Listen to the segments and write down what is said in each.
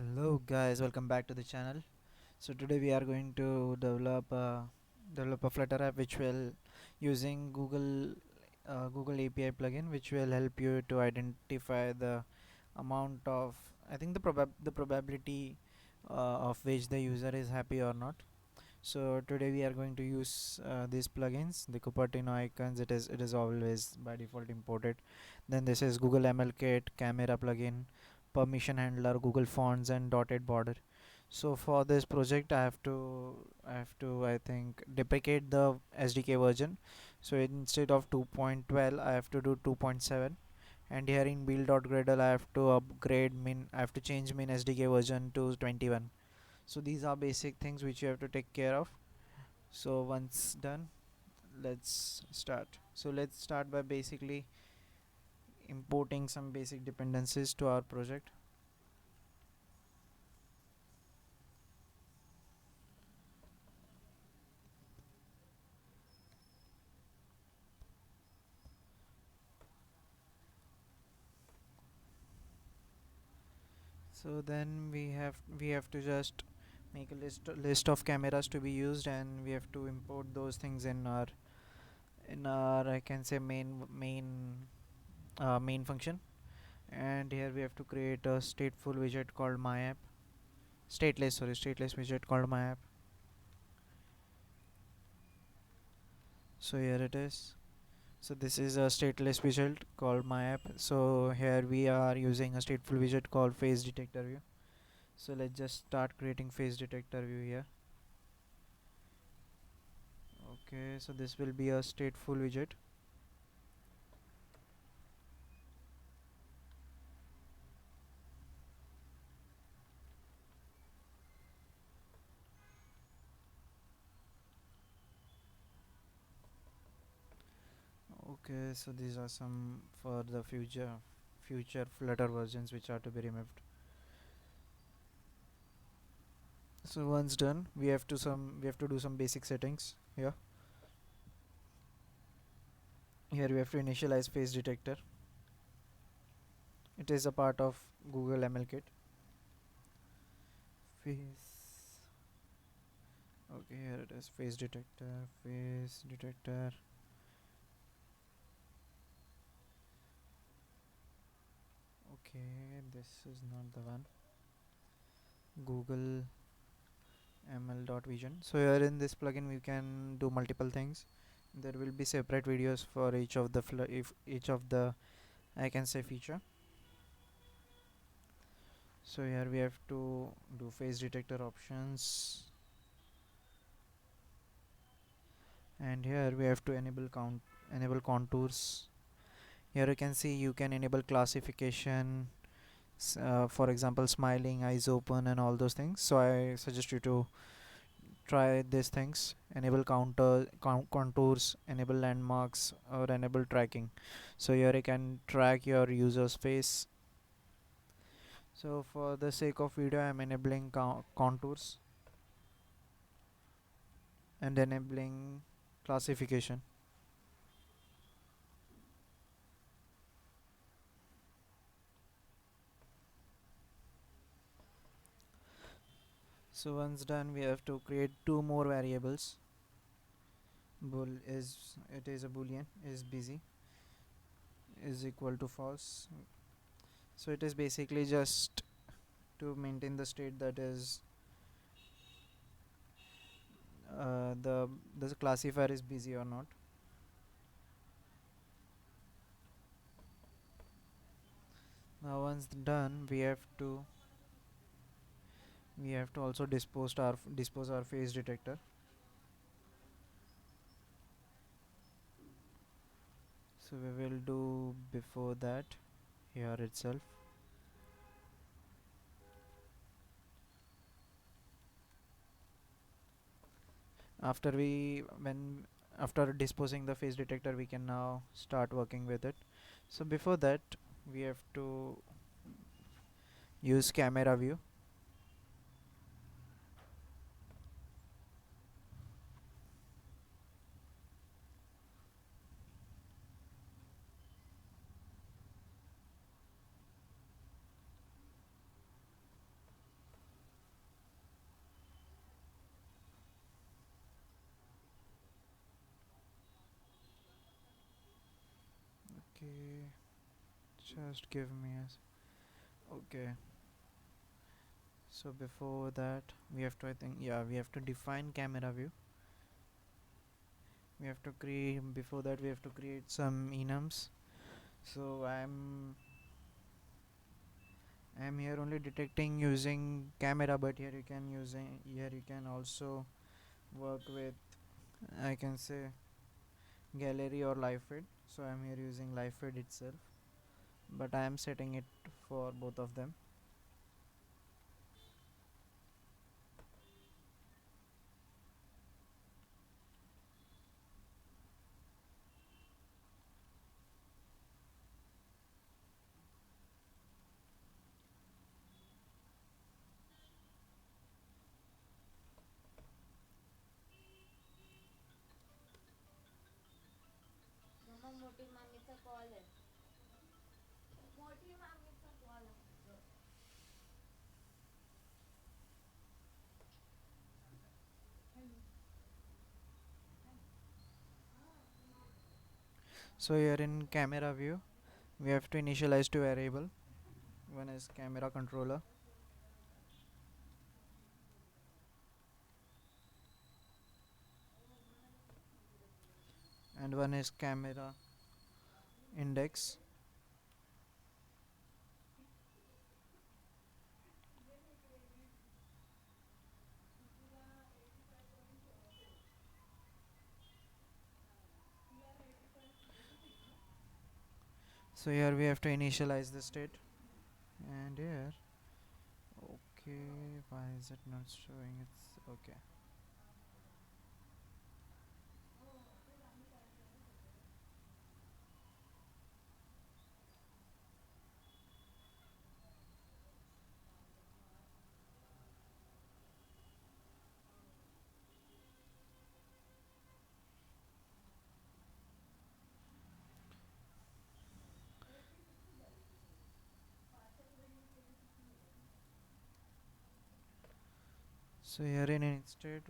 Hello guys, welcome back to the channel. So today we are going to develop a Flutter app which will using Google API plugin, which will help you to identify the amount of, I think, the probability of which the user is happy or not. So today we are going to use these plugins, the Cupertino icons. It is always by default imported. Then this is Google ML Kit, Camera plugin, Permission Handler, Google Fonts, and Dotted Border. So for this project, I think deprecate the SDK version. So instead of 2.12, I have to do 2.7. And here in build.gradle, I have to change min SDK version to 21. So these are basic things which you have to take care of. So once done, let's start. So let's start by basically importing some basic dependencies to our project. So then we have to just make a list of cameras to be used, and we have to import those things in our I can say main function. And here we have to create a stateful widget called my app. Stateless widget called my app. So here it is. So this is a stateless widget called my app. So here we are using a stateful widget called face detector view. So let's just start creating face detector view here. Okay, so this will be a stateful widget. Okay, so these are some for the future Flutter versions which are to be removed. So once done, we have to do some basic settings here. Here we have to initialize face detector. It is a part of Google ML Kit. Face. Okay, here it is. Face detector. Face detector. Okay, this is not the one. Google ML.vision. So here in this plugin we can do multiple things. There will be separate videos for each of the, I can say, feature. So here we have to do face detector options, and here we have to enable contours. Here you can see you can enable classification, for example smiling, eyes open, and all those things. So I suggest you to try these things. Enable contours, enable landmarks, or enable tracking. So here you can track your user's face. So for the sake of video, I'm enabling contours and enabling classification. So once done, we have to create two more variables. It is a boolean, is busy, is equal to false. So it is basically just to maintain the state, that is the classifier is busy or not. Now once done, we have to also dispose our face detector. So we will do before that here itself. After we when After disposing the face detector, we can now start working with it. So before that, we have to use camera view. Just give me okay. So before that we have to, I think, yeah, we have to define camera view. We have to create, before that we have to create some enums. So I'm here only detecting using camera, but here you can also work with, I can say, gallery or live feed. So I'm here using live feed itself, but I am setting it for both of them. So here in camera view we have to initialize two variable. One is camera controller and one is camera index. So here we have to initialize the state, and here, okay, why is it not showing? It's okay. So here in instead,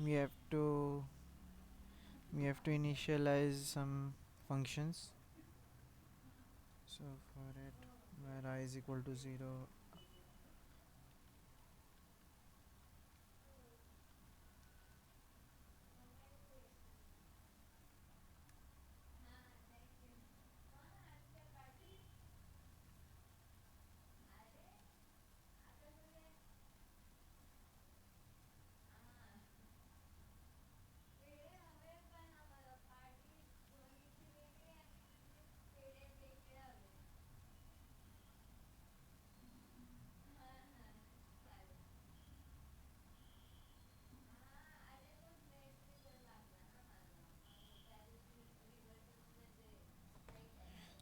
we have to initialize some functions. So for it, where I is equal to 0,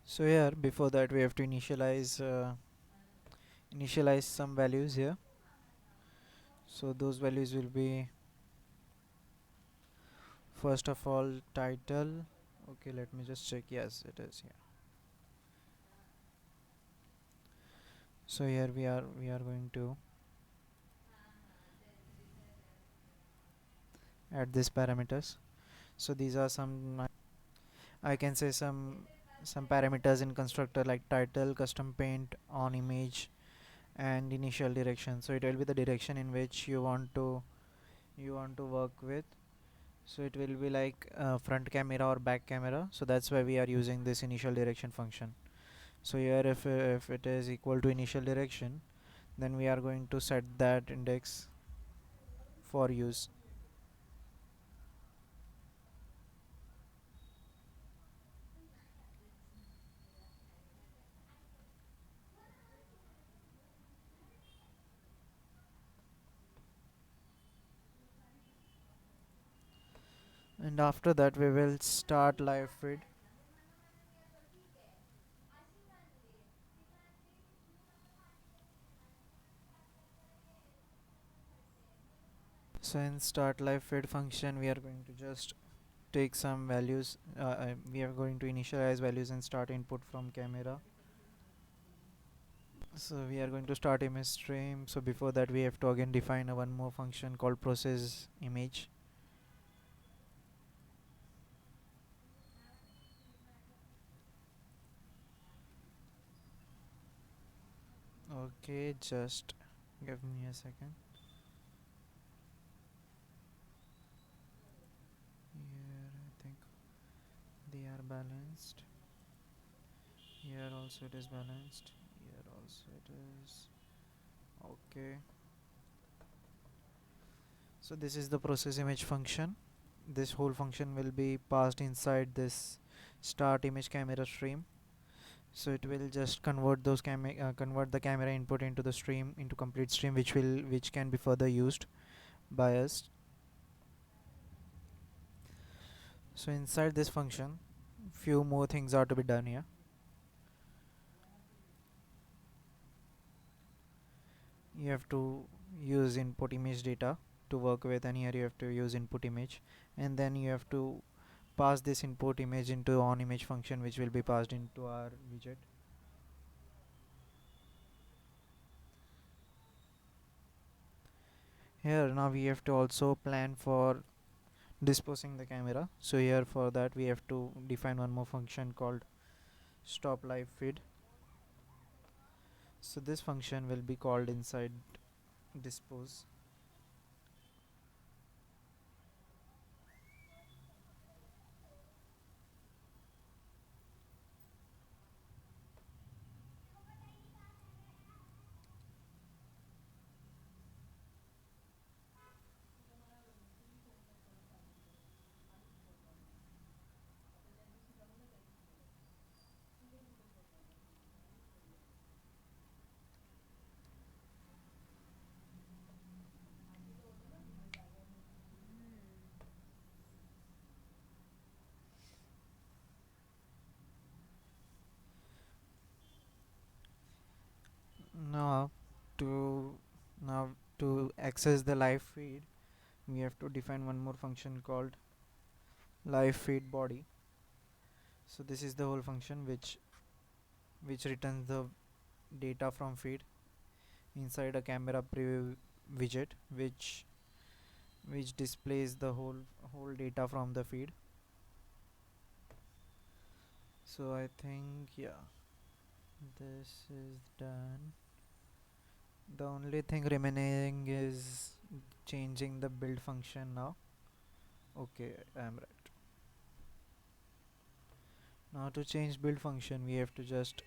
so here before that we have to initialize some values here. So those values will be, first of all, title. Okay, let me just check. Yes, it is here. So here we are going to add these parameters. So these are some, I can say, some parameters in constructor like title, custom paint, on image, and initial direction. So it will be the direction in which you want to work with. So it will be like front camera or back camera. So that's why we are using this initial direction function. So here if it is equal to initial direction, then we are going to set that index for use. And after that we will start live feed. So in start live feed function we are going to just take some values. We are going to initialize values and start input from camera. So we are going to start image stream. So before that we have to again define one more function called process image. Okay, just give me a second. Here I think they are balanced. Here also it is balanced. Here also it is. Okay. So this is the process image function. This whole function will be passed inside this start image camera stream. So it will just convert the camera input into the stream, into complete stream, which can be further used by us. So inside this function, few more things are to be done here. You have to use input image data to work with, and here you have to use input image, and then you have to pass this input image into on image function, which will be passed into our widget. Here now we have to also plan for disposing the camera. So here for that we have to define one more function called stop live feed. So this function will be called inside dispose. Now to now to access the live feed, we have to define one more function called live feed body. So this is the whole function which returns the data from feed inside a camera preview widget, which displays the whole data from the feed. So I think, yeah, this is done. The only thing remaining is changing the build function now. Okay, I'm right. Now to change build function, we have to just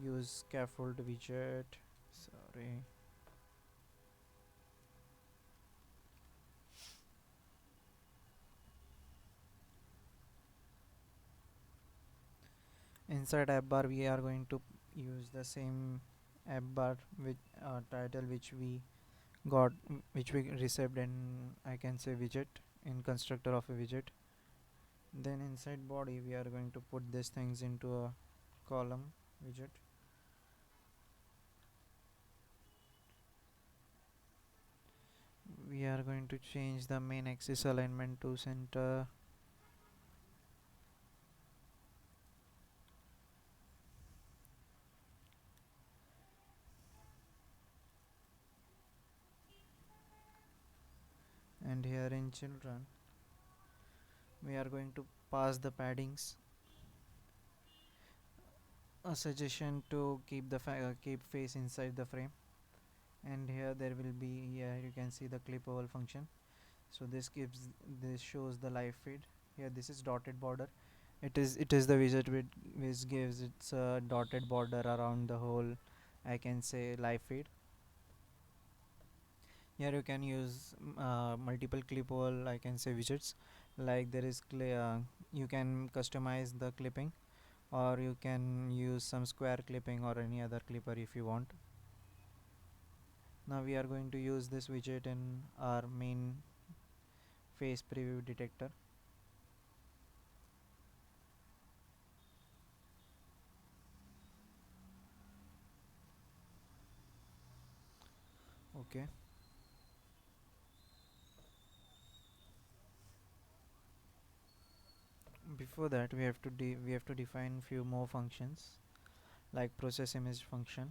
use scaffold widget. Sorry. Inside app bar, we are going to use the same app bar with title got which we received in, I can say, widget, in constructor of a widget. Then inside body we are going to put these things into a column widget. We are going to change the main axis alignment to center. And here in children we are going to pass the paddings. A suggestion to keep keep face inside the frame. And here there will be, here you can see the clip oval function. So this shows the live feed. Here this is dotted border. It is the widget which gives its dotted border around the whole, I can say, live feed. Here you can use multiple clip oval, I can say, widgets. Like there is you can customize the clipping, or you can use some square clipping or any other clipper if you want. Now we are going to use this widget in our main face preview detector. Okay. Before that we have to define few more functions, like process image function.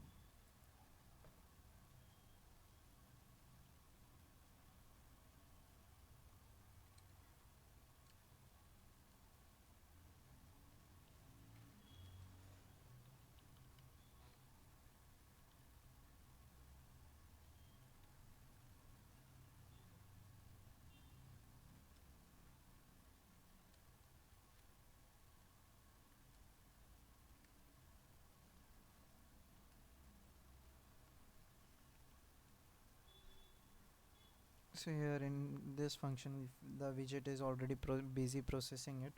So here in this function, the widget is already busy processing it,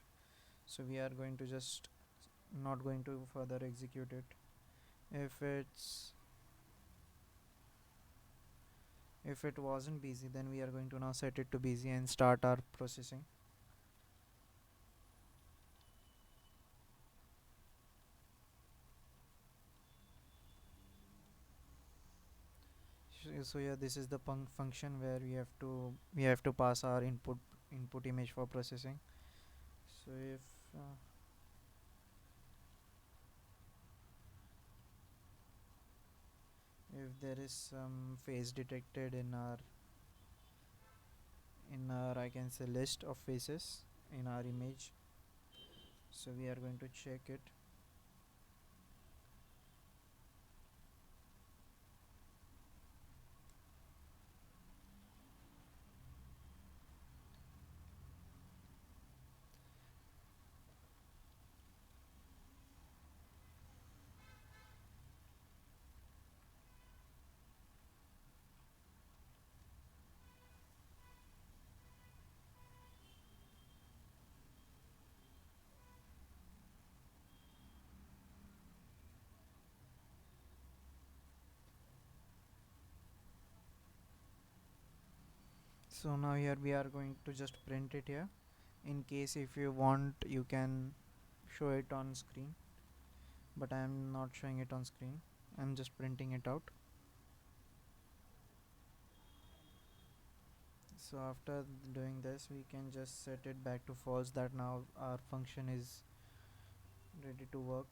so we are going to just not going to further execute it. If it wasn't busy, then we are going to now set it to busy and start our processing. So yeah, this is the function where we have to pass our input image for processing. So uh, if there is some face detected in our I can say list of faces in our image, so we are going to check it. So now here we are going to just print it here. In case if you want, you can show it on screen, but I am not showing it on screen. I'm just printing it out. So after doing this, we can just set it back to false, that now our function is ready to work.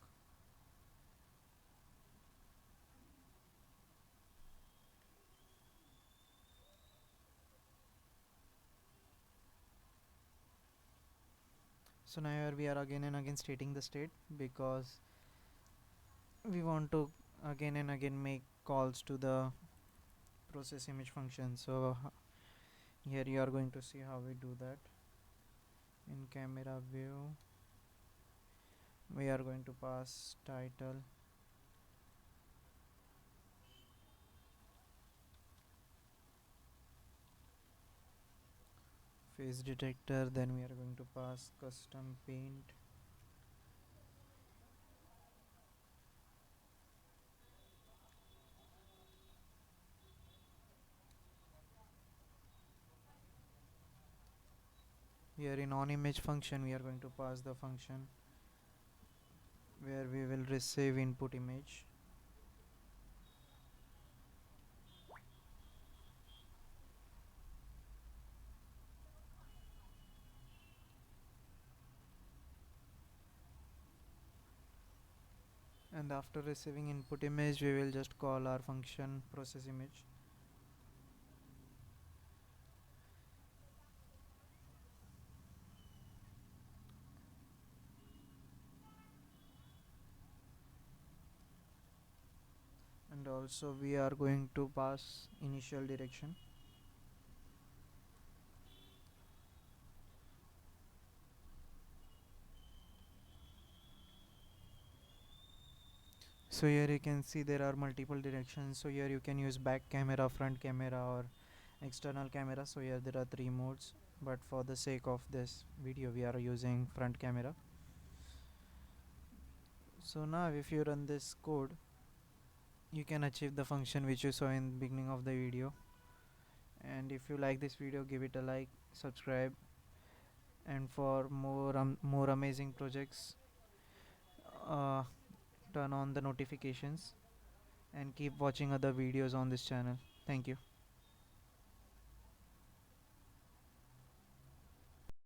So now here we are again and again stating the state, because we want to again and again make calls to the process image function. So here you are going to see how we do that. In camera view, we are going to pass title, face detector, then we are going to pass custom paint, here in on image function we are going to pass the function where we will receive input image. And after receiving input image, we will just call our function process image. And also we are going to pass initial direction. So here you can see there are multiple directions. So here you can use back camera, front camera, or external camera. So here there are three modes, but for the sake of this video we are using front camera. So now if you run this code, you can achieve the function which you saw in the beginning of the video. And if you like this video, give it a like, subscribe, and for more amazing projects, uh, turn on the notifications and keep watching other videos on this channel. Thank you.